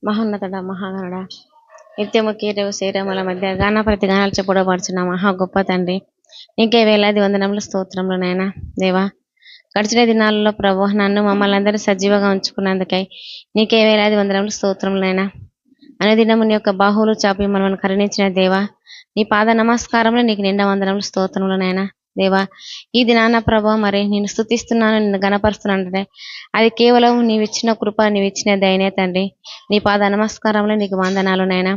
మహోన్నతుడ మహాగణుడ నిత్యము కీటవు శ్రీరాముల మధ్య గాన ప్రతి గానాలు చెప్పుడబడుచున్న మహా గొప్ప తండ్రి, నీకే వేలాది వందనములు స్తోత్రములు నాయన. దేవా, గడిచిన దినాలలో ప్రభు నన్ను మమ్మల్ని అందరూ సజీవంగా ఉంచుకున్నందుకై నీకే వేలాది వందనములు స్తోత్రములు నాయన. అనుదినము నీ యొక్క బాహువులు చాపి మనల్ని కరుణించిన దేవా, నీ పాద నమస్కారంలో నీకు నిండా వందనములు స్తోత్రములు నాయన. దేవా, ఈ దినాన ప్రభు మరి నేను స్తుతిస్తున్నాను, నిన్ను గణపరుస్తున్నానంటే అది కేవలం నీవిచ్చిన కృప, నీవిచ్చిన దయనే తండ్రి. నీ పాద నమస్కారంలో నీకు వందనాలు నాయన.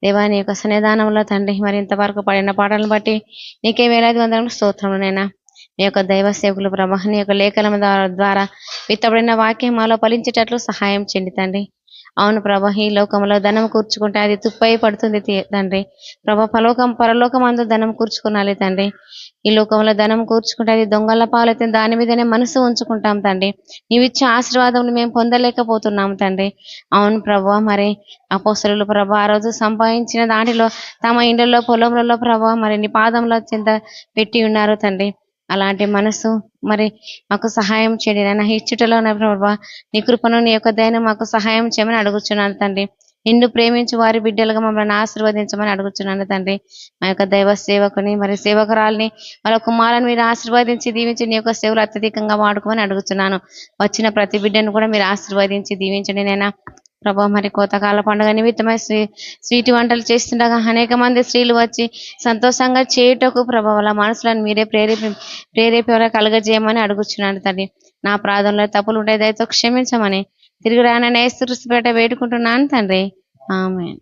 దేవా, నీ యొక్క సన్నిధానంలో తండ్రి మరి ఇంతవరకు పడిన పాటలను బట్టి నీకే వేలాది వందనములు స్తోత్రములు నాయన. నీ యొక్క దైవ సేవకులు ప్రభ నీ యొక్క లేఖల ద్వారా విత్తబడిన వాక్యం మాలో ఫలించేటట్లు సహాయం చేయండి తండ్రి. అవును ప్రభ, ఈ లోకంలో ధనం కూర్చుకుంటే అది తుప్పై పడుతుంది తండ్రి. ప్రభ, పరలోకం అందు ధనం కూర్చుకునాలి తండ్రి. ఈ లోకంలో ధనం కూర్చుకుంటే అది దొంగల పాలైతే దాని మీదనే మనసు ఉంచుకుంటాం తండ్రి. నీవిచ్చే ఆశీర్వాదం మేము పొందలేకపోతున్నాము తండ్రి. అవును ప్రభు, మరి అపోస్తలులు ప్రభ ఆ రోజు సంపాదించిన దాంట్లో తమ ఇండ్లలో పొలంలో ప్రభ మరి నీ పాదంలో చింత పెట్టి ఉన్నారు తండ్రి. అలాంటి మనసు మరి మాకు సహాయం చేయండి నాయన. ఇచ్చుటలో ప్రభా నీ కృపను నీ యొక్క దయను మాకు సహాయం చేయమని అడుగుచున్నాను తండ్రి. నిన్ను ప్రేమించి వారి బిడ్డలుగా మమ్మల్ని ఆశీర్వదించమని అడుగుచున్నాను తండ్రి. మా యొక్క దైవ సేవకుని మరి సేవకురాల్ని వాళ్ళ కుమారుని మీరు ఆశీర్వదించి దీవించి నీ యొక్క సేవలు అత్యధికంగా వాడుకోమని అడుగుతున్నాను. వచ్చిన ప్రతి బిడ్డను కూడా మీరు ఆశీర్వదించి దీవించండి నైనా. ప్రభా, మరి కోతకాల పండుగ నిమిత్తమై స్వీటి వంటలు చేస్తుండగా అనేక మంది స్త్రీలు వచ్చి సంతోషంగా చేయుటకు ప్రభా వాళ్ళ మనసులను మీరే ప్రేరేపి కలగజేయమని అడుగుచున్నాను తండ్రి. నా ప్రార్థనలో తప్పులు ఉంటే దయతో క్షమించమని తిరిగి రానని యేసుక్రీస్తు పేరిట వేడుకుంటున్నాను తండ్రి. ఆమేన్.